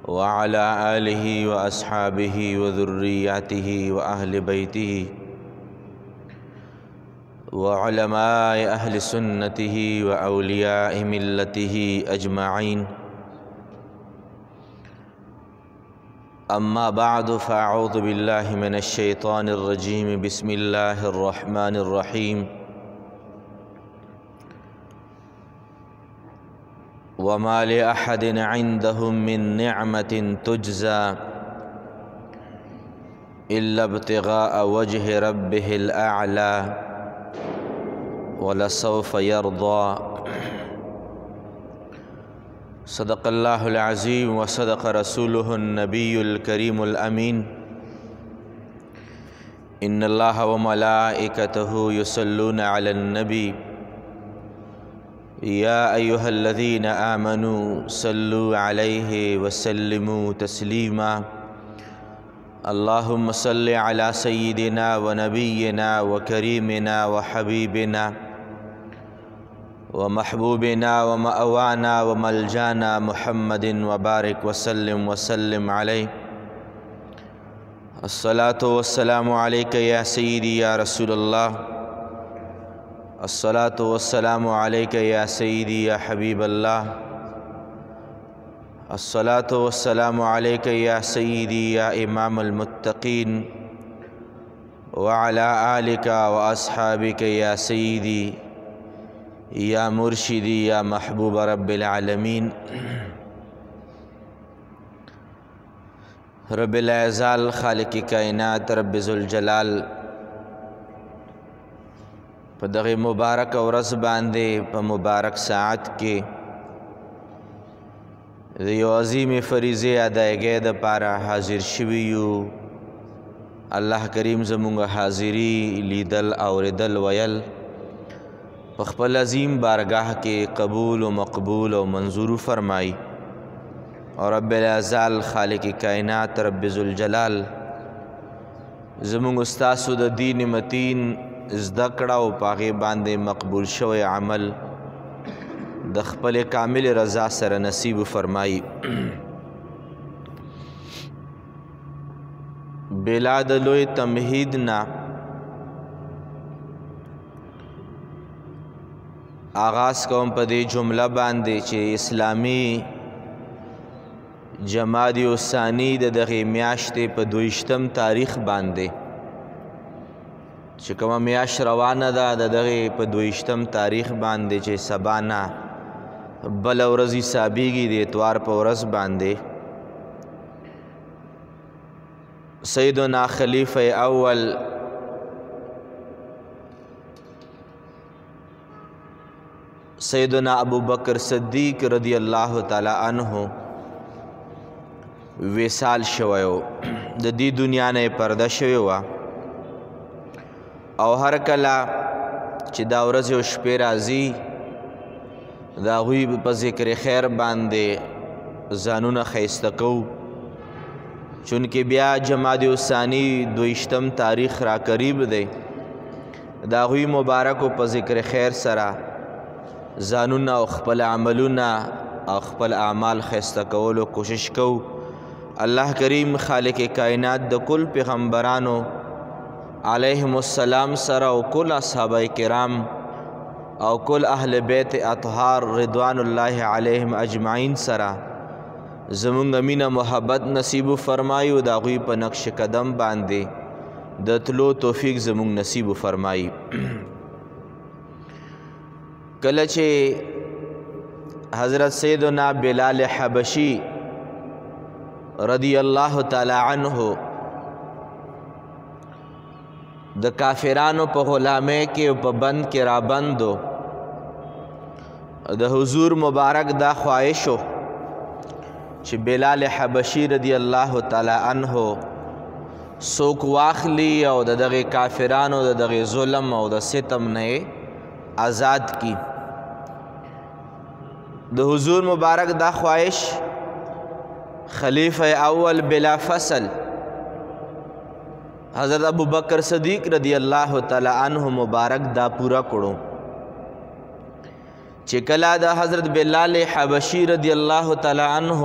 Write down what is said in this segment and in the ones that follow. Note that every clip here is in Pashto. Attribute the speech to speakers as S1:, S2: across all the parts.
S1: वअला आलिहि व अस्हाबिहि व ज़ुर्रिय्यतिहि व अहलि बैतिहि व उलमाए अहलि सुन्नतिहि व औलियाए मिल्लतिहि अजमाइन। अम्मा बादु फ़अऊज़ु बिल्लाहि मिनश्शैतानिर्रजीम। बिस्मिल्लाहिर्रहमानिर्रहीम। वमा लिअहदिन इंदहु मिन निअमतिन तुज्ज़ा इल्ला इब्तिगाअ वज्हि रब्बिहिल अअला वलसौफ़ यर्दा। सदक़ल्लाहुल अज़ीम व सदक़ रसूलुहुन नबियुल करीमुल अमीन। इन्नल्लाह व मलाइकतहु युसल्लूना अलन नबी या अय्युहल्लज़ीना आमनू सल्लू अलैहि व सल्लिमू तस्लीमा। अल्लाहुम्मा सल्लि अला सय्यिदिना व नबिय्यिना व करीमिना व हबीबिना व महबूबिना व मअवाना व मलजाना मुहम्मदिन व बारिक वसल्लिम अलैहि। अस्सलातु वस्सलामु अलैका या सय्यिदी या रसूलल्लाह। अस्सलातु वस्सलामु अलैका या सय्यिदी या हबीबल्लाह। अस्सलातु वस्सलामु अलैका या सय्यिदी या इमामुल मुत्तकीन व अला आलिका व अस्हाबिका या सय्यिदी या मुर्शिदी या महबूब रब्बिल आलमीन। रब्बिल अज़ाल खालिक़ कायनात रब्बिजुल जलाल په دغه مبارک ورځ باندې په مبارک ساعت کې د یو عظیم فریضې ادایګۍ دپاره حاضر شوي یو. الله کریم زمونږ حاضري لیدل اوریدل ویل په خپل عظیم بارگاه کې قبول و مقبول و منظور فرمائی. اور رب العزال خالق کائنات رب ذوالجلال زمونږ استاسو د دین متین زده کړه او په هغې باندې مقبول شوی عمل د خپل کامل رضا سره نصیب فرمائی. بلا د لوی تمهید نه آغاز کوم په دې جمله باندې چې اسلامی جمادی الثانی د دغې میاشتې په 22 تاریخ باندې چې کومه میاشت روانه ده د دغې په 22 تاریخ باندې چې سبا نه بله ورځ حسابیږي د اتوار په ورځ باندې سیدنا خلیفه اول سیدنا ابو بکر صدیق رضی اللہ تعالی عنہ وصال شویو د دې دنیا نه پرده شوی وه او هر کله چې دا ورځ او شپې راځي د هغوی په ذکر خیر باندې ځانونه ښایسته کوو چونکې بیا جمادی الثانی 22 تاریخ را قریب دی. د هغوی مبارکو په ذکر خیر سره ځانونه او خپل عملونه او خپل اعمال ښایسته کولو کوشش کوو. الله کریم خالق کائنات د کل پیغمبرانو علیهم السلام سره او کل اصحابه کرام او کل اهل بیت اطهار رضوان الله علیهم اجمعین سره زمونږ مینه محبت نصیب فرمایي او د هغوی په نقش قدم باندې د تلو توفیق زمونږ نصیب فرمایي. کله چې حضرت سیدنا بلال حبشی رضی اللہ تعالی عنہ د کافرانو په غلامۍ کې او په بند کې رابندو د حضور مبارک دا خواهش و چې بلال حبشی رضی اللہ تعالی عنہ څوک واخلي او د دغې کافرانو د دغې ظلم او د ستم نه آزاد کی. د حضور مبارک دا خواهش خلیفہ اول بلا فصل حضرت ابو بکر صدیق رضی اللہ تعالی عنہ مبارک دا پورا کړو چې کله د حضرت بلال حبشی رضی اللہ تعالی عنہ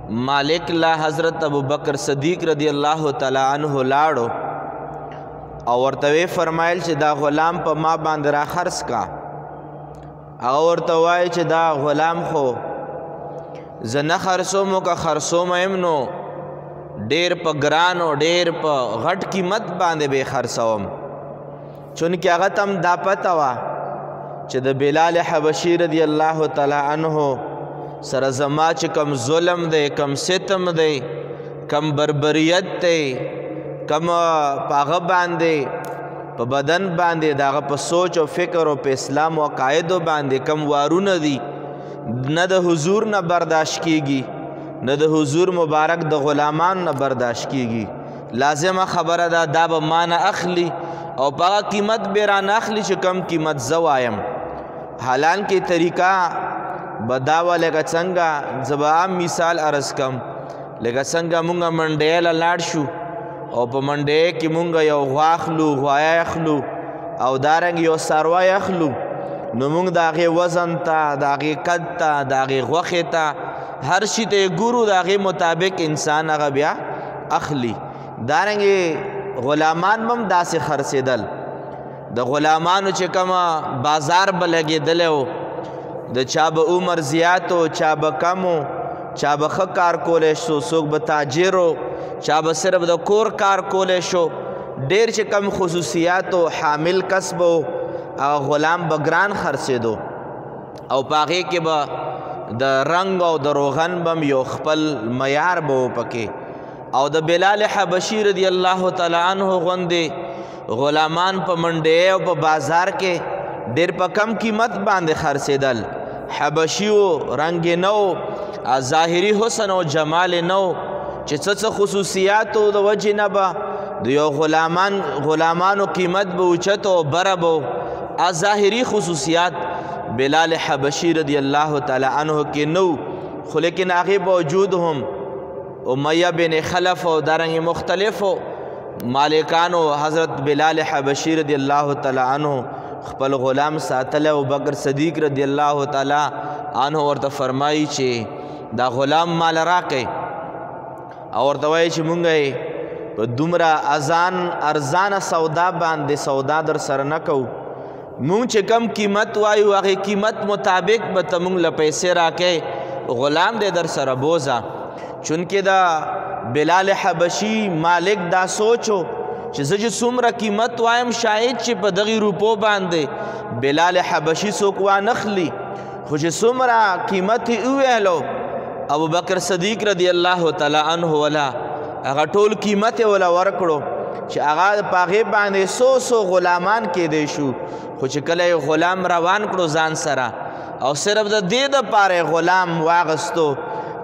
S1: مالک لا حضرت ابو بکر صدیق رضی الله تعالی عنہ لاړو او ورته فرمایل چې دا غلام په ما باندې را خرڅ کا. هغه ورته وایي چې دا غلام خو زه نه خرڅوم او که خرڅوم هم نو ډېر په ګران او ډېر په غټ قیمت باندې به خرڅوم، چونکې هغه ته هم دا پته وه چې د بلال حبشي رضی الله تعالی عنه سره زما چې کم ظلم دی، کم ستم دی، کم بربریت دی، کم په هغه باندې په بدن باندې د هغه په سوچ او فکر او په اسلام او عقایدو باندې کم وارونه دي، نه د حضور نه برداشت کیږي، نه د حضور مبارک د غلامانو نه برداشت کیږي. لازمه خبره ده دا به ما نه اخلي او په هغه قیمت به رانه اخلي چې کم قیمت زه وایم. حالانکې طریقه به دا وه لکه څنګه زه به عام مثال عرض کم، لکه څنګه مونږ منډۍ له لاړ شو او په منډۍ کې مونږ یو غوا اخلو، غوایه اخلو او دارنګ یو څاروی اخلو، نو مونږ د هغې وزن ته، د هغې قد ته، د هغې غوښې ته، هر شي ته یې ګورو، د هغې مطابق انسان هغه بیا اخلي. دارنګې غلامان به هم داسې خرڅېدل. د غلامانو چې کومه بازار به لګېدلی و، د چا به عمر زیات و، چا به کم و، چا به ښه کار کولی شو، څوک به تاجر و، چا به صرف د کور کار کولی شو، ډېر چې کم خصوصیات و، حامل کسب و، هغه غلام به ګران خرڅېدو او په هغې کې به د رنګ او د روغن به یو خپل معیار به و پکې. او د بلال حبشي رضی الله تعالی عنه غوندې غلامان په منډۍ او په بازار کې ډېر په کم قیمت باندې خرڅېدل. حبشي و، رنګ یې نه و، ظاهري حسن او جمال یې نه و چې څه خصوصیاتو د وجې نه به د یو غلامانو قیمت به اوچت او بره به ظاهري خصوصیات بلال حبشي رضی الله تعالی عنه کې نه و، خو لیکن هغې باوجود هم امیہ بن خلف او دارنګې مختلفو مالکانو حضرت بلال حبشي رضی الله تعالی عنه خپل غلام ساتلی. او بکر صدیق رضی الله تعالی عنه ورته فرمایي چې دا غلام مال راکئ او ورته وایي چې مونږ یې په دومره ارزانه سودا باندې سودا در سره نه کوو، مونږ چې کم قیمت وایو هغې قیمت مطابق به ته مونږ له پیسې راکئ، غلام دی در سره بوزه. چونکې دا بلال حبشي مالک دا سوچو چې زه چې څومره قیمت وایم شاید چې په دغې روپو باندې بلال حبشي څوک وانخلي، خو چې څومره قیمت یې وویلو ابو بکر صدیق رضی الله تعالی عنه ولا هغه ټول قیمت یې وله ورکړو چې هغه په هغې باندې څو غلامان کیدی شو. خو چې کله یې غلام روان کړو ځان سره او صرف د دې دپاره یې غلام واغستو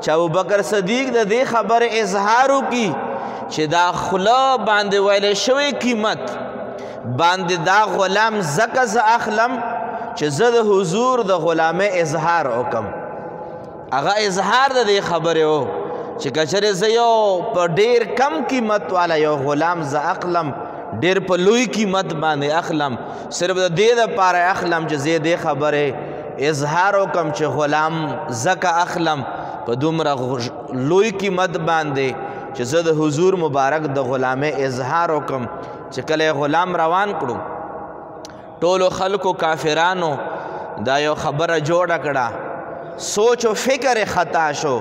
S1: چې ابوبکر صدیق د دې خبرې اظهار وکړي چې دا خوله باندې ویلی شوی قیمت باندې دا غلام ځکه زه اخلم چې زه د حضور د غلامۍ اظهار وکړم. هغه اظهار د دې خبرې و چې که چېرې زه یو په ډېر کم قیمت والا یو غلام زه اخلم، ډېر په لوی قیمت باندې اخلم، صرف د دې دپاره اخلم چې زه دې خبرې اظهار وکړم چې غلام ځکه اخلم په دومره لوی قیمت باندې چې زه د حضور مبارک د غلامۍ اظهار وکړم. چې کله غلام روان کړو ټولو خلکو کافرانو دا یو خبره جوړه کړه، سوچ و فکر خطا شو،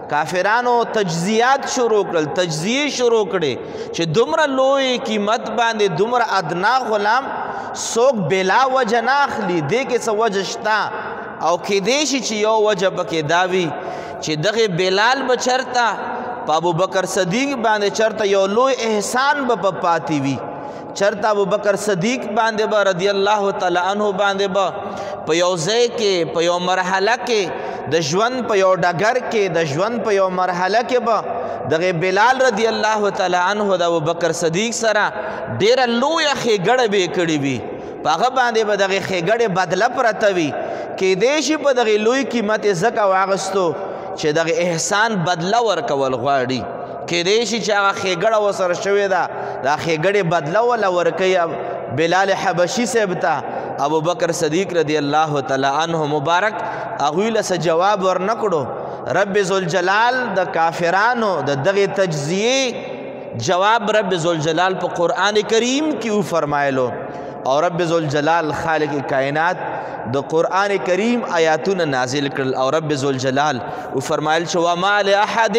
S1: کافرانو تجزیات شروع کړل، تجزیې شروع کړې چې دومره لوی قیمت باندې دومره ادنا غلام څوک بلا وجه نه اخلي، دې کې څه وجه شته او کیدای شي چې یو وجه پکې دا وي چې دغه بلال به چرته په ابوبکر صدیق باندې چرته یو لوی احسان به پاتې وي، چرته ابوبکر صدیق باندې به رضی الله تعالی عنه باندې به په یو ځای کې په یو مرحله کې د ژوند په یو ډګر کې د ژوند په یو مرحله کې به دغه بلال رضی الله تعالی عنه د ابوبکر صدیق سره ډیره لویه ښېګړه به یې کړې وي، په هغه باندې به دغه ښېګړې بدله پرته وي. کیدای شي په دغې لوی قیمت یې ځکه واغستو چې دغه احسان بدله ورکول غواړي، کیدای شي چې هغه ښېګړه ورسره شوې ده دا ښېګړې بدله وله ورکوي بلال حبشي صاحب ته. ابوبکر صدیق رضی الله تعالی عنه مبارک هغوی له څه جواب ورنه کړو، رب ذوالجلال د کافرانو د دغه تجزیه جواب رب ذوالجلال په قرآن کریم کې فرمایلو او رب ذوالجلال خالق کائنات د قرآن کریم آیاتونه نازل کړل او رب ذوالجلال فرمایل چې وما لأحد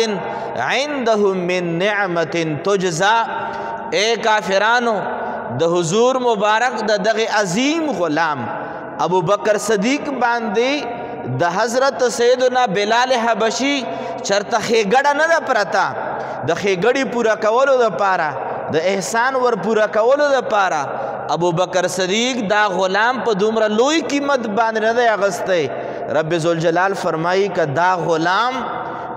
S1: عنده من نعمت تجزا اے کافرانو د حضور مبارک د دغه عظیم غلام ابو بکر صدیق باندې د حضرت سیدنا بلال حبشی چرته خېګړه نه ده پرته د خېګړې پوره کولو دپاره د احسان ور پوره کولو دپاره ابو بکر صدیق دا غلام په دومره لوی قیمت باندې نه دی اغستی رب ذوالجلال فرمایي که دا غلام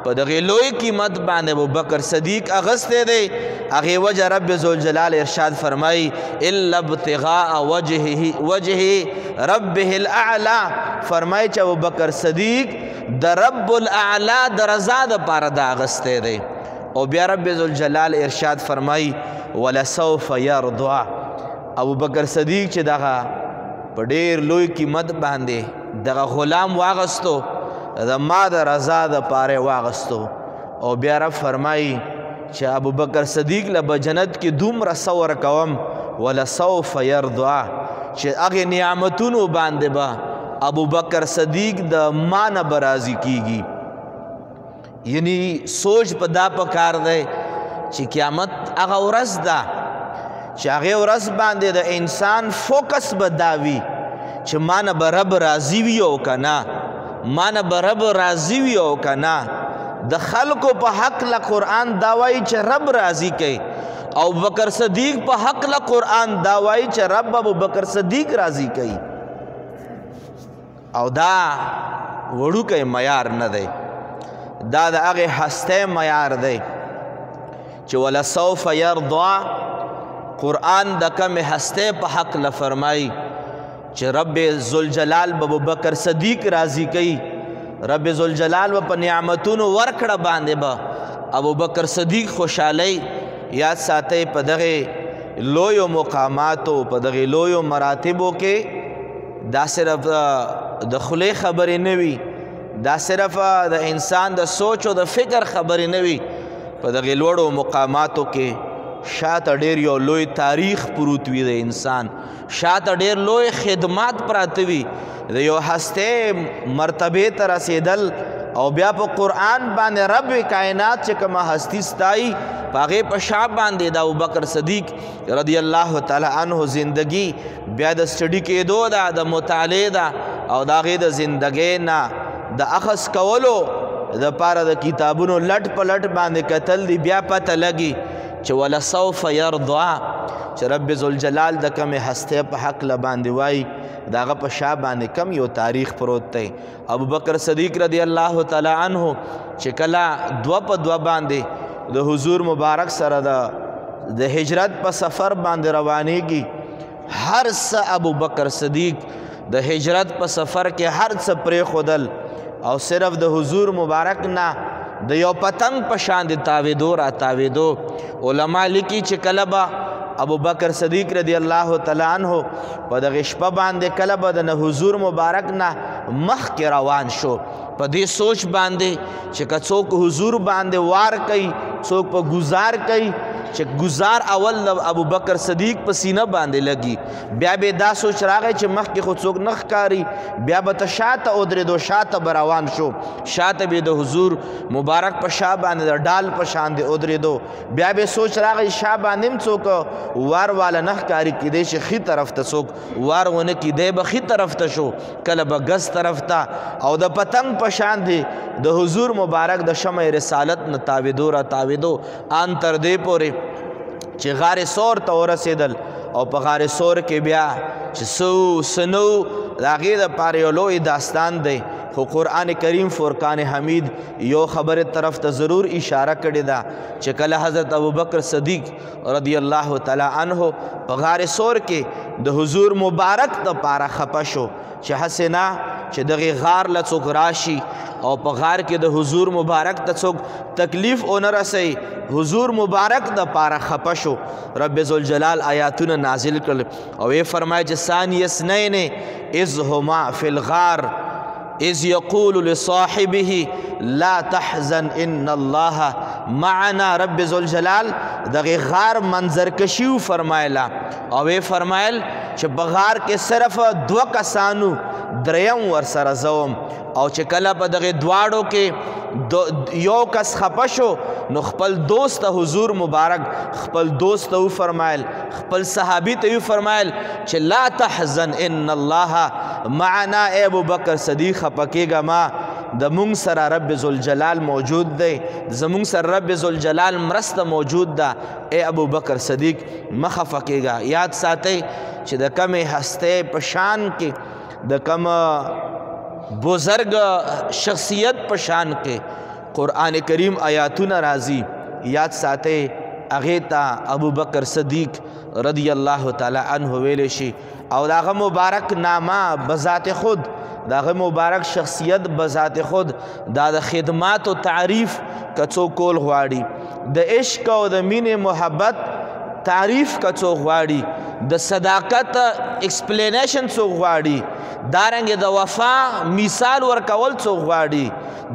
S1: په دغې لوی قیمت باندې ابو بکر صدیق اغستی دی هغې وجه رب ذوالجلال ارشاد فرمایي الا ابتغاء وجه ربه الاعلی فرمایي چې ابو بکر صدیق د رب الاعلی د رضا دپاره دا اغستی دی او بیا رب ذوالجلال ارشاد فرمایي ولسوف یرضا ابو بکر صدیق چې دغه په ډېر لوی قیمت باندې دغه غلام واغستو د ما د رضا دپاره واغستو او بیا رب فرمایي چې ابو بکر صدیق له به جنت کې دومره څه ورکوم ولسوف یرضا چې هغې نعمتونو باندې به ابو بکر صدیق د ما نه به راضي کیږي یعنی سوچ په دا پکار دی چې قیامت هغه ورځ ده چې هغې ورځ باندې د انسان فوکس به دا وي چې ما نه به رب راضي وي او که نه ما نه به رب راضي وي او که نه د خلکو په حق له قرآن دا وایي چې رب راضي کوي او بکر صدیق په حق له قرآن دا وایي چې رب ابو بکر صدیق راضي کوي او دا وړوکی معیار نه دی دا د هغې هستۍ معیار دی چې ولسوف یرضا قرآن د کمې هستۍ په حق له فرمایي چې رب ذوالجلال به ابو بکر صدیق راضي کوي رب ذوالجلال به په نعمتونو ورکړه باندې به ابو بکر صدیق خوشحالی یاد ساتئ په دغې لویو مقاماتو په دغې لویو مراتبو کې دا صرف د خولې خبرې نه وي دا صرف د انسان د سوچ او د فکر خبرې نه وي په دغې لوړو مقاماتو کې شاته ډېر یو لوی تاریخ پروت وي د انسان شاته ډېر لوی خدمات پراته وي د یو هستۍ مرتبې ته رسېدل او بیا په قرآن باندې رب کائنات چې کومه هستي ستایي په هغې په شا باندې د ابوبکر صدیق رضی الله تعالی عنه زندگی بیا د سټډي کېدو ده د مطالعې ده او د هغې د زندګۍ نه د اخذ کولو دپاره د کتابونو لټ په لټ باندې کتل دي بیا پته لګي چې ولسوف یرضا چې رب ذوالجلال د کمې هستۍ په حق له باندې وایي د هغه په شا باندې کم یو تاریخ پروت دی ابوبکر صدیق رضی الله تعالی عنه چې کله دوه په دوه باندې د حضور مبارک سره د هجرت په سفر باندې روانېږي هر څه ابوبکر صدیق د هجرت په سفر کې هر څه پرېښودل او صرف د حضور مبارک نه د یو پتنګ په شان د تاوېدو را تاوېدو علما لیکي چې کله به ابوبکر صدیق رضی الله تعالی عنه په دغه شپه باندې کله به د حضور مبارک نه مخکې روان شو په دې سوچ باندې چې که څوک حضور باندې وار کوي څوک په گزار کوي چې گزار اول د ابوبکر صدیق په سینه باندې لګي بیا به دا سوچ راغی چې مخکې خو څوک نه ښکاري بیا به ته شاته ودرېدو شاته به روان شو شاته به د حضور مبارک په شا باندې د ډال په شان دی ودرېدو بیا به سوچ راغی شا باندې هم څوک وار والا نه ښکاري کیدی شي ښي طرف ته څوک وار ونه کړي دی به ښي طرف ته شو کله به ګز طرف ته او د پتنګ په شان دی د حضور مبارک د شمع رسالت نه تاوېدو را تاوېدو ان تر دې پورې چې غار سور ته ورسېدل او په غار سور کې بیا چې څه نو د هغې دپاره یو لوی داستان دی خو قرآن کریم فرقان حمید یو خبرې طرف ته ضرور اشاره کړې ده چې کله حضرت ابوبکر صدیق رضی الله تعالی عنه په غار سور کې د حضور مبارک دپاره خفه شو چې هسې نه چې دغې غار له څوک راشي او په غار کې د حضور مبارک ته څوک تکلیف ونه رسوي حضور مبارک دپاره خفه شو رب ذوالجلال آیاتونه نازل کړل او یې فرمایي چې ثانی اثنین اذ هما فی الغار اذ یقول لصاحبه لا تحزن ان الله معنا. رب ذوالجلال دغه غار منظر کشیو فرمایلا او فرمایل چې بغار کې صرف 2 کسانو دریم ور سره زوم او چې کله په دغه دواړو کې یو کس خپه شو نو خپل دوست حضور مبارک خپل دوست ته فرمایل خپل صحابي ته فرمایل چې لا تحزن ان الله معنا. اے ابو بکر صدیق خپه کېږه ما د مونږ سره رب ذوالجلال موجود دی زمونږ سره رب ذوالجلال مرسته موجود ده. اے ابو بکر صدیق مه خفه کېږه. یاد ساتئ چې د کمې هستۍ په شان کې د کم بزرگ شخصیت په شان کې قرآن کریم آیاتونه راځي یاد ساتئ هغې ته ابو بکر صدیق رضی الله تعالی عنه ویلی شي او د هغه مبارک نامه بذات خود د هغه مبارک شخصیت بذات خود دا د خدماتو تعریف که څوک کول غواړي د عشق او د مینې محبت تعریف که څوک غواړي د صداقت ایکسپلینیشن څوک غواړي دارنګې د وفا مثال ورکول څوک غواړي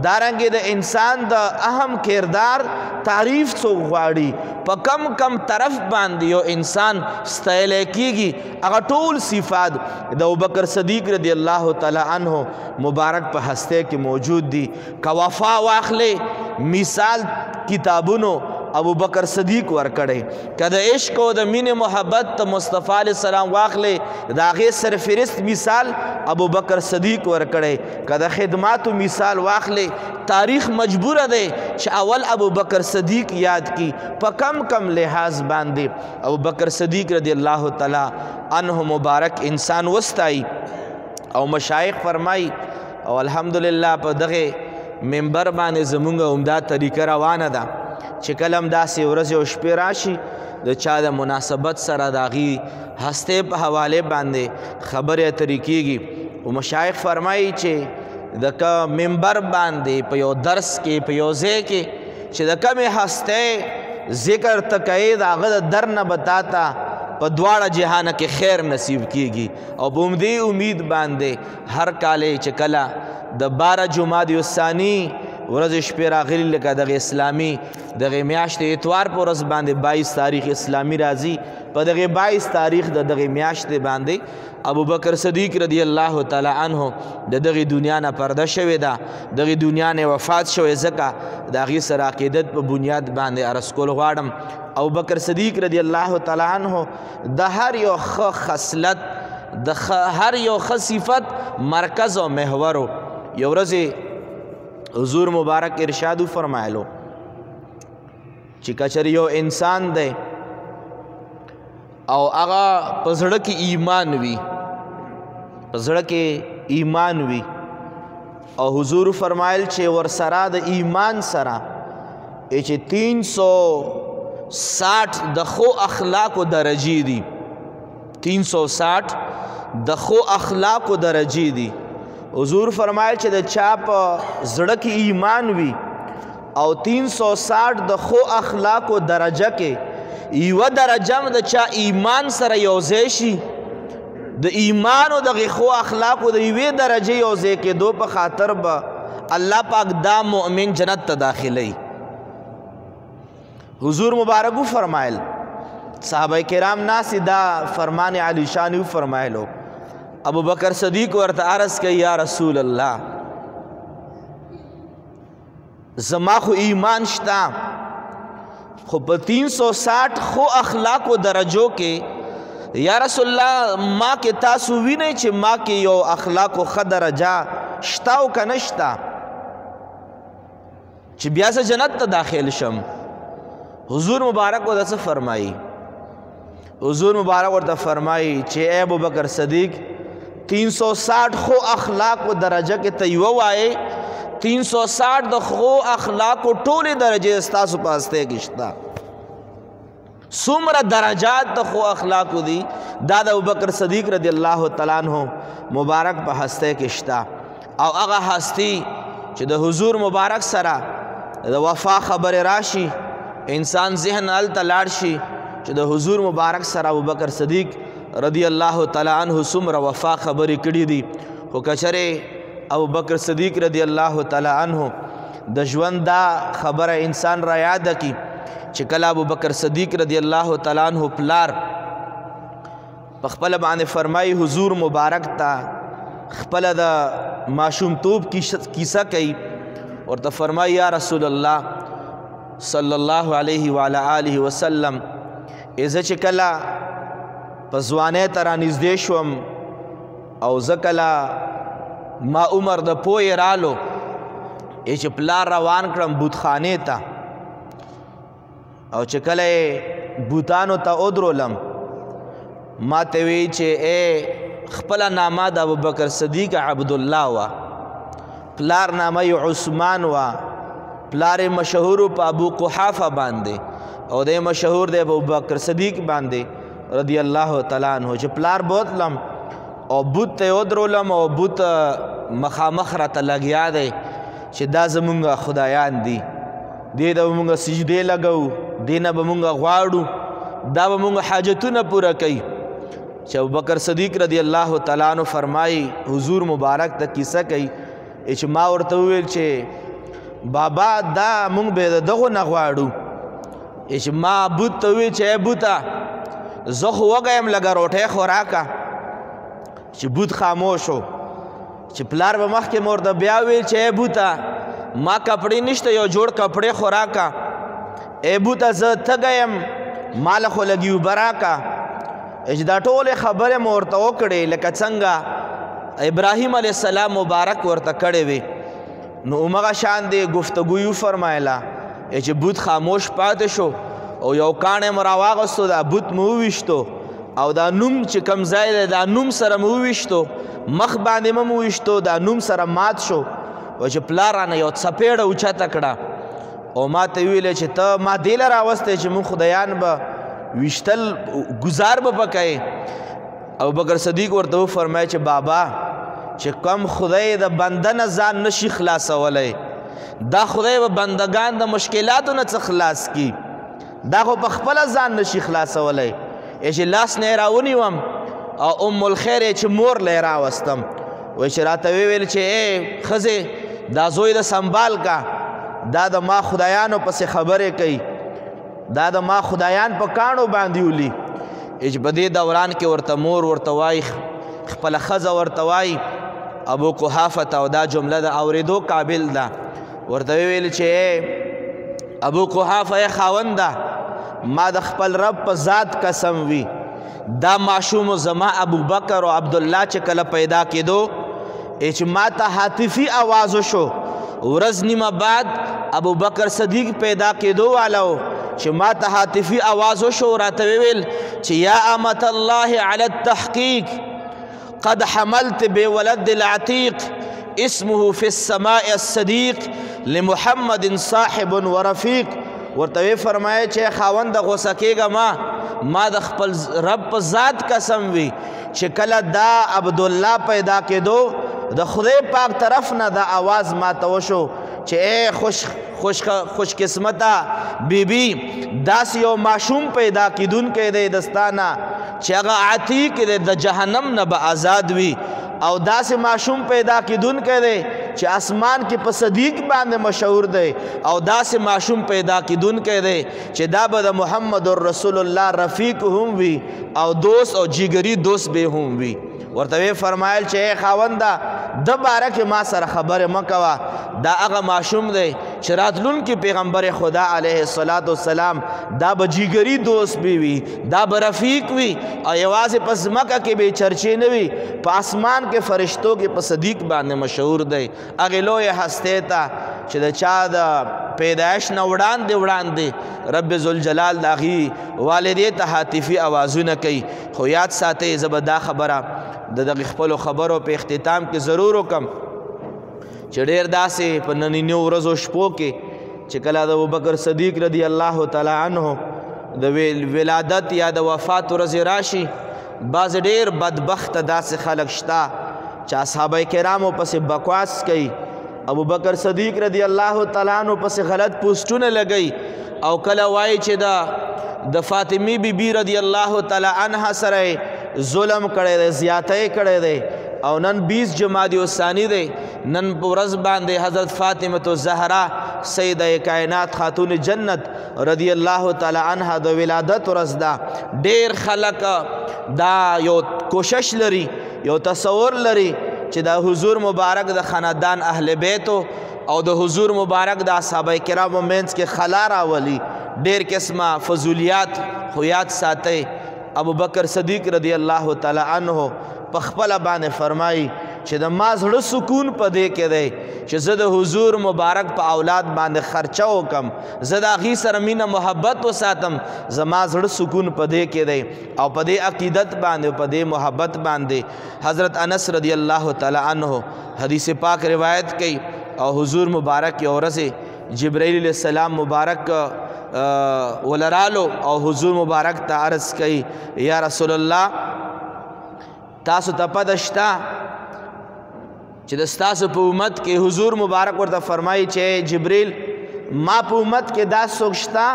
S1: دارنګې د انسان د اهم کردار تعریف څوک غواړي په کم کم طرف باندې یو انسان ستایلی کېږي هغه ټول صفات د ابوبکر صدیق رضی الله تعالی عنه مبارک په هستی کې موجود دي. که وفا واخلې مثال کتابونو ابو بکر صدیق ورکړی که د عشق او د مینې محبت ته مصطفی علیه السلام واخلې د هغې سرفرست مثال ابو بکر صدیق ورکړی که د خدماتو مثال واخلې تاریخ مجبوره دی چې اول ابو بکر صدیق یاد کی په کم کم لحاظ باندې ابو بکر صدیق رضی الله تعالی عنه مبارک انسان وستای او مشایخ فرمای او الحمدلله په دغه منبر باندې زمونږ عمده طریقه روانه ده چې کله هم داسې ورځې او شپې راشي د چا د مناسبت سره د هغې هستې په حوالې باندې خبرې اترې کېږي او مشایخ فرمایي چې د منبر باندې په یو درس کې په یو ځای کې چې د کمې هستې ذکر ته کوې د هغه د در نه به تا ته په دواړه جهانه کې خیر نصیب کېږي او په همدې امید باندې هر کال چې کله د 12 جمادی الثانی ورځ شپې راغلي لکه دغه اسلامي دغه میاشتې اتوار په ورځ باندې 22 تاریخ اسلامي راځي په دغه 22 تاریخ د دغه میاشتې باندې ابو بکر صدیق رضی الله تعالی عنه د دغه دنیا نه پرده شوې ده دغه دنیا نه وفات شوې ځکه د هغې سره عقیدت په بنیاد باندې عرض کول غواړم ابو بکر صدیق رضی الله تعالی عنه د هر یو ښه خصلت د هر یو ښه صفت مرکز او محور و. یو ورځ حضور مبارک ارشاد فرمایلو چې کچر یو انسان دی او هغه په زړه کې ایمان وي په زړه کې ایمان وي او حضور فرمایل چې ورسره د ایمان سره چې 360 د خو اخلاقو درجې دي 360 د خو اخلاقو درجې دي. حضور فرمایل چې د چا په زړه کې ایمان وي او 360 د خو اخلاقو درجه کې یوه درجه هم د چا ایمان سره یوځای شي د ایمان او د خو اخلاقو د یوې درجې یوځای کېدو په خاطر به الله پاک دا مؤمن جنت ته داخلوي. حضور مبارک فرمایل صحابه کرام ناس دا فرمان علی شان فرمایلو ابو بکر صدیق ورته عرض کوي یا رسول الله زما خو ایمان شته خو په 360 خو اخلاقو درجو کې یا رسول الله ما کې تاسو وینئ چې ما کې یو اخلاقو ښه درجه شته او که نه شته چې بیا زه جنت ته داخل شم. حضور مبارک ورته څه فرمایي حضور مبارک ورته فرمایي چې اے ابو بکر صدیق 360 خو اخلاقو درجه کې ته یوه وایې 360 د خو اخلاقو ټولې درجې ستاسو په هستۍ کې شته څومره درجات د خو اخلاقو دي دا د ابوبکر صدیق رضی الله تعالی عنه مبارک په هستۍ کې شته او هغه هستی چې د حضور مبارک سره د وفا خبرې راشي انسان ذهن هلته لاړ شي چې د حضور مبارک سره ابوبکر صدیق رضی الله تعالی عنه څومره وفا خبرې کړي دي خو که چېرې ابو بکر صدیق رضی الله تعالی عنہ د ژوند دا خبره انسان را یاد کی چې کله ابو بکر صدیق رضی الله تعالی عنہ پلار په خپل باندې فرمایي حضور مبارک تا خپل د ماشومتوب کیسه کوي ورته فرمایي یا رسول الله صلی الله علیه وعلى آله وسلم زه چې کله په ځوانۍ ته رانږدې شوم او زه کله ما عمر د پوهې رالو چې پلار روان کړم بوتخانې ته او چې کله یې بوتانو ته ودرولم ما ته وی چې خپله نامه د ابوبکر صدیق عبدالله وه پلار نامه یې عثمان وه پلار یې مشهور په ابو قحافه باندې او دی مشهور دی په ابوبکر صدیق باندې رضی الله تعالی عنہ چې پلار بوتلم او بوت ته ودرولم او بوت مخامخ راته لګیا دی چې دا زمونږ خدایان دي دې ته به مونږ سجدې لګو دې نه به مونږ غواړو دا به مونږ حاجتونه پوره کوي چې ابوبکر صدیق رضی الله تعالی عنہ فرمایي حضور مبارک ته کیسه کوي چې ما ورته وویل چې بابا دا مونږ به دغو نه غواړو چې ما بوت ته وویل چې بوته زه خو وږی یم لږه روټۍ خو راکه چې بوت خاموش و چې پلار به مخکې مور د بیا ویل چې بوته ما کپړې نشته یو جوړ کپړې خو راکه بوته زه تږی یم ماله خو لږې اوبه راکه چې دا ټولې خبرې مو ورته وکړې لکه څنګه ابراهیم علیه السلام مبارک ورته کړې وې نو همغه شان دی گفتگوی وفرمایله چې بوت خاموش پاتې شو او یو کاڼی مو راواغستو دا بوت مو وویشتو او دا نوم چې کوم ځای دی دا نوم سره مو وویشتو مخ باندې مو وویشتو دا نوم سره مات شو او چې پلار رانه یو څپېړه اوچته کړه او ما ته ویلې چې ته ما دې له راوستی چې مونږ خدایان به ویشتل گزار به پکوې ابوبکر صدیق ورته وفرمایه چې بابا چې کم خدای د بنده نه ځان نشي خلاصولی دا خدای به بندگان د مشکلاتو نه څه خلاص کی دا خو په خپله ځان نشي خلاصولی چې لاس نه یې راونیوم او ام الخیر یې چې مور له یې راوستم وایي چې راته وویل چې ښځې دا زوی د سنبال کا دا د ما خدایانو پسې خبرې کوي دا د ما خدایان په کاڼو باندې ولي چې په دې دوران کې ورته مور ورته وایي خپله ښځه ورته وایي ابو قحافه ته او دا جمله د اورېدو قابل ده ورته ویل چې ابو قحافه یې خاونده ما د خپل رب په ذات قسم وي دا ماشوم زما ابو بکر او عبدالله چې کله پیدا کېدو چې ما ته حاطفي آواز وشو ورځ نیمه بعد ابو بکر صدیق پیدا کېدو والا و چې ما ته حاطفي آواز وشو راته وویل چې یا امة الله علی التحقیق قد حملت بولد العتیق اسمه في السماء الصدیق لمحمد صاحب ورفیق ورته فرمایه چې خاوند غوسه کېږه ما د خپل رب په ذات قسم وي چې کله دا عبدالله پیدا کېدو د خدای پاک طرف نه دا آواز ما ته وشو چې ای خوش قسمته بیبي داسې یو ماشوم پیدا کیدونکی دی دستانه چې هغه عتیق دی د جهنم نه به آزاد وي او داسې ماشوم پیدا کیدونکی دی چې اسمان کې په صدیق باندې مشهور دی او داسې ماشوم پیدا کیدونکی دی چې دا به د محمد رسول الله رفیق هم وي او دوست او جګري دوست به هم وي ورته فرمایل چې خاونده د باره کې ما سره خبرې مه کوه دا هغه ماشوم دی چې راتلونکي پیغمبر خدا علیه الصلاة والسلام دا به جګري دوست به وي دا به رفیق وي او یوازې په ځمکه کې به چرچې نه وي په اسمان کې فرشتو کې په صدیق باندې مشهور دی هغې لویې هستۍ ته چې د چا د پیدایش نه وړاندې رب ذوالجلال د هغې والدې ته حاطفي اوازونه کوي خو یاد ساتئ زه به دا خبره د دغې خپلو خبرو په اختتام کې ضرور وکړم چې ډېر داسې په نننیو ورځو شپو کې چې کله د ابوبکر صدیق رضی الله تعالی عنه د ولادت یا د وفات ورځې راشي بعض ډېر بدبخته داسې خلک شته چې اصحابه کرامو پسې بکواس کوي ابوبکر صدیق رضی الله تعالی عنه پسې غلط پوسټونه لګوي او کله وایي چې د فاطمې بیبي رضی الله تعالی عنها سره ظلم کړی دی زیاتی کړی دی او نن 20 جمادی الثانی دی نن په ورځ باندې حضرت فاطمه الزهرا سیده کائنات خاتون جنت رضی الله تعالی عنها د ولادت ورځ ده. ډېر خلک دا یو کوشش لري، یو تصور لري چې د حضور مبارک د خاندان اهل بیتو او د حضور مبارک د اصحابه کرامو منځ کې خلا راولي. ډېر قسمه فضولیات خو یاد ساتئ. ابو بکر صدیق رضی الله تعالی عنه په خپله باندې فرمایي چې د ما زړه سکون په دې کې دی چې زه د حضور مبارک په اولاد باندې خرچه وکم، زه د هغې سره مینه محبت وساتم، زما زړه سکون په دې کې دی. او په دې عقیدت باندې په دې محبت باندې حضرت انس رضی الله تعالی عنه حدیث پاک روایت کوي او حضور مبارک یو ورځ جبرائیل علیہ السلام مبارک ولرالو او حضور مبارک ته عرض کوي یا رسول الله تاسو ته پته شته چې د ستاسو په امت کې حضور مبارک ورته فرمایي چې جبریل ما په امت کې دا څوک شته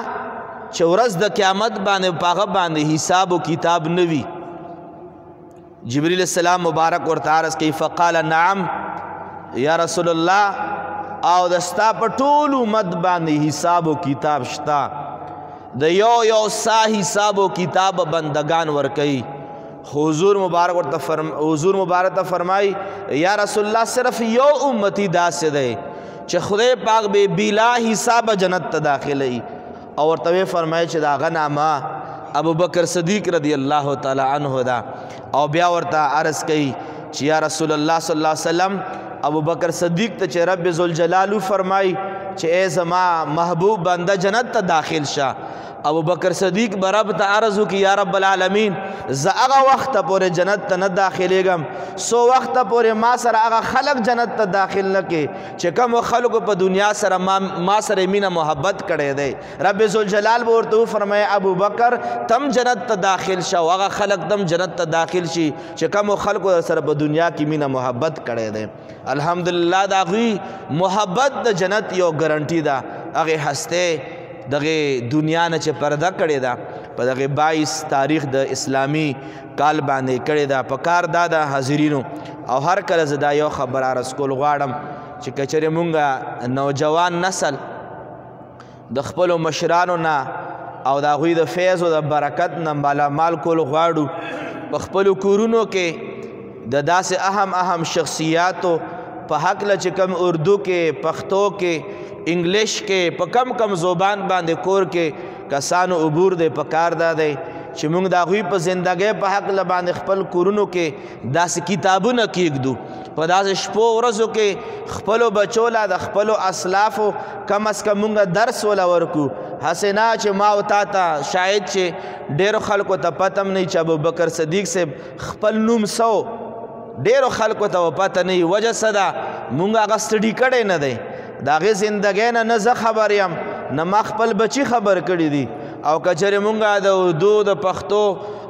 S1: چې ورځ د قیامت باندې په هغه باندې حساب و کتاب نه وي. جبریل السلام مبارک ورته عرض کوي فقال نعم یا رسول الله او د ستا په ټول امت باندې حساب و کتاب شته، د یو سا حساب و کتاب بندگان ورکوي. حضور مبارک ته فرمای یا رسول الله صرف یو امتی داسې دی چې خدای پاک به بلا حساب جنت ته داخلوي. او ورته فرمایي چې د هغه نامه ابو بکر صدیق رضی الله تعالی عنه ده. او بیا ورته عرض کوي چې یا رسول الله صلی الله علیه وسلم ابو بکر صدیق ته چې رب ذوالجلال فرمای چې ای زما محبوب بنده جنت ته داخل شه. ابو بکر صدیق به رب ته عرض وکړي یا رب العالمین زه هغه وخته پورې جنت ته نه داخلیږم څو وخته پورې ما سره هغه خلق جنت ته داخل نه کړي چې کومو خلکو په دنیا سره ما سره مینه محبت کړی دی. رب ذوالجلال به ورته وفرمایي ابو بکر تم جنت ته داخل شه او هغه خلق تم جنت ته داخل شي چې کومو خلکو سره په دنیا کې مینه محبت کړی دی. الحمدلله د هغوی محبت د جنت یو ګرنټي ده. هغې هسته دغه دنیا نه چې پرده کړې ده په دغه 22 تاریخ د اسلامی کال باندې کړې ده. په کار دا د حاضرینو او هر کله زه دا یو خبر عرض کول غواړم چې که چېرې مونږ نوجوان نسل د خپلو مشرانو نه او د هغوی د فیض او د برکت نه مالامال کول غواړو، په خپلو کورونو کې د داسې اهم شخصیاتو په هکله چې کم اردو کې، پښتو کې، انګلیش کې، په کم زبان باندې کور کې کسانو عبور دی. په کار دا دی چې موږ د هغوی په زندګۍ په هکله باندې خپل کورونو کې داسې کتابونه کیږدو، په داسې شپو ورځو کې خپلو بچو لا د خپلو اسلافو کم از کم موږ درس وله ورکو. هسې نه چې ما او تا ته شاید چې ډېرو خلکو ته پته هم نه چې ابوبکر صدیق صاحب خپل نوم سو ډېرو خلکو ته پته نه وي. وجه څه ده؟ موږ هغه سټډي کړی نه دی. د هغې زندګۍ نه زه خبر یم نه ما خپل بچي خبر کړي دي. او که چېرې مونږ د اردو د پښتو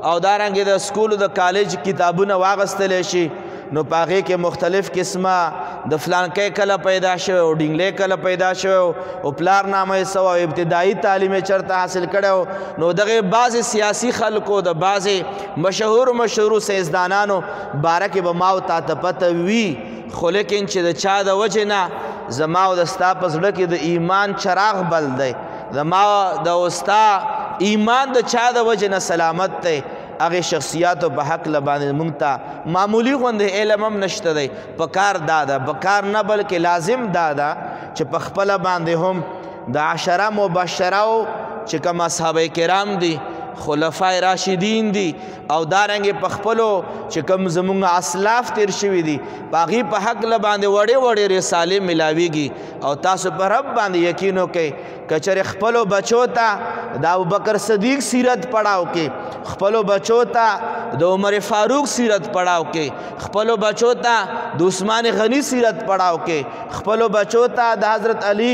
S1: او دارنګې د سکولو د کالج کتابونه واغستلی شي نو په هغې کې مختلف قسمه د فلانکی کله پیدا شوی او ډینګلی کله پیدا شوی او پلار نامه یې څه او ابتدایي تعلیم یې چېرته حاصل کړی نو دغې بعضې سیاسي خلکو د بعضې مشهورو سیاستدانانو باره کې به ما او تا ته پته وي، خو لیکن چې د چا د وجې نه زما او د ستا په زړه کې د ایمان چراغ بل دی، زما د ستا ایمان د چا د وجې نه سلامت دی، هغې شخصیاتو په حق باندې موږ ته معمولي غوندې علم هم نشته دی. په کار دا ده، په کار نه بلکې لازم دا ده چې په خپله باندې هم د عشره مبشرو چې کوم اصحابه کرام دي، خلفای راشدین دي او دارنګې په خپلو چې کوم زمونږ اسلاف تیر شوي دي په هغې په حق باندې وړې رسالې ملاویږي. او تاسو په رب باندې یقین وکئ که چېرې خپلو بچو ته د ابوبکر صدیق سیرت پړاو کې، خپلو بچو ته د عمر فاروق سیرت پړاو کې، خپلو بچو ته د عثمان غنی سیرت پړاو کې، خپلو بچو ته د حضرت علی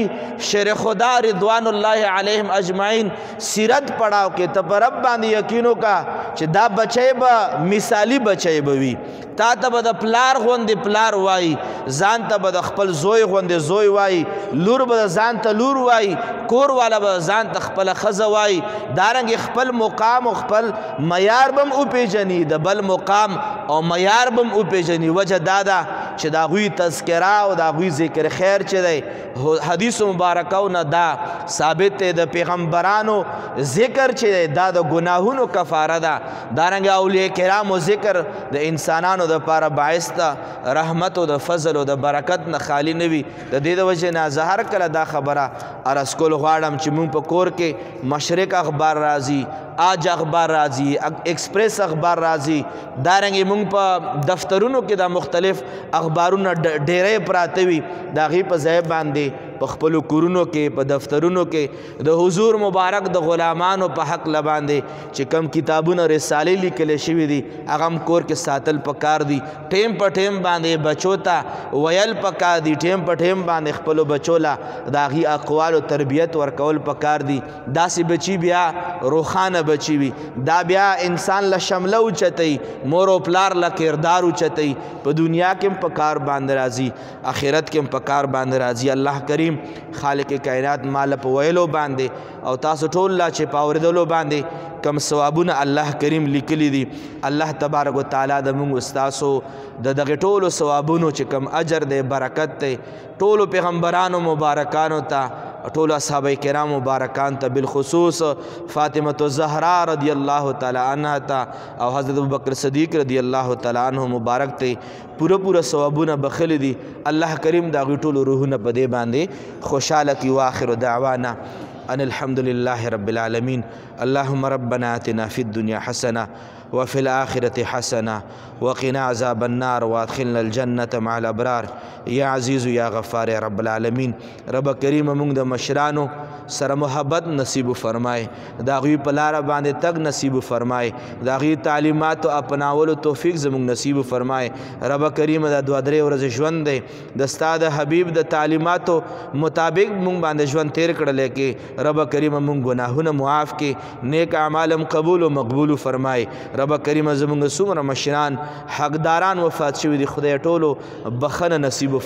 S1: شیر خدا رضوان الله علیهم اجمعین سیرت پړاو کې، ته په رب باندې یقین وکړه چې دا بچی به مثالي بچی به وي. تا ته به د پلار غوندې پلار وایي، ځان ته به د خپل زوی غوندې زوی وایي، لور به ځان ته لور وایي، کور والا به ځان ته خپله ښځه وایي. دارنګې خپل مقام او خپل معیار به هم وپېژني، د بل مقام او معیار به هم وپېژني. وجه دا ده چې د هغوی تذکره او د هغوی ذکر خیر چې دی حدیثو مبارکو نه دا ثابت دی د پیغمبرانو ذکر چې دی دا د ګناهونو کفاره ده دارنګه اولیاء کرامو ذکر د انسانانو دپاره باعث ده رحمت او د فضل او د برکت نه خالی نه وي د دې د وجې نه زه هر کله دا خبره عرض کول غواړم چې مونږ په کور کې مشرق اخبار راځي آج اخبار راځي ایکسپریس اخبار راځي دارنګې مونږ په دفترونو کې دا مختلف اخبارونه ډیری پراته وي د هغې په ځای باندې په خپلو کورونو کې په دفترونو کې د حضور مبارک د غلامانو په حق باندې چې کم کتابونه رسالې لیکلی شوي دي هغه هم کور کې ساتل پکار دي ټیم په ټیم باندې بچو ته ویل پکار دي ټیم په ټیم باندې خپلو بچو له د هغې اقوالو تربیت ورکول پکار دي داسې بچي بیا روښانه بچي وي دا بیا انسان له شمله اوچتوي مور او پلار له کردار اوچتوي په دنیا کې هم په کار باندې راځي آخرت کې هم په کار باندې راځي الله کریم خالق کائنات مال په ویلو باندې او تاسو ټول لا چې په اورېدلو باندې کم ثوابونه الله کریم لیکلی دي الله تبارک وتعالی د موږ استاسو د دغه ټولو ثوابونو چې کم اجر دی برکت دی ټولو پیغمبرانو مبارکانو ته ټول اصحاب کرام مبارکان ته بالخصوص فاطمة الزهرا رضی الله تعالی عنها ته او حضرت ابوبکر صدیق رضی الله تعالی عنہ مبارک ته پوره ثوابونه بخلی دي الله کریم دا غي ټول روحونه په دې باندې خوشاله کی واخر دعوانا ان الحمد لله رب العالمين اللهم ربنا آتنا في الدنيا حسنة وفي الآخرة حسنة وقنا عذاب النار وادخلنا الجنة مع الأبرار يا عزيز يا غفار يا رب العالمين رب کریم موږ د مشرانو سره محبت نصیب فرمای دا غوی په لاره باندې تګ نصیب فرمای دا غوی تعلیمات او اپناولو توفیق زموږ نصیب فرمای رب کریم دا 2-3 ورځې ژوند دی د ستا د حبیب د تعلیماتو مطابق موږ باندې ژوند تیر کړلی کې رب کریم موږ ګناهونه معاف کې نیک اعمال قبول او مقبول فرمای رب کریم زموږ څومره مشران حقداران وفات شوي دي خدای ټولو بخښنه نصیب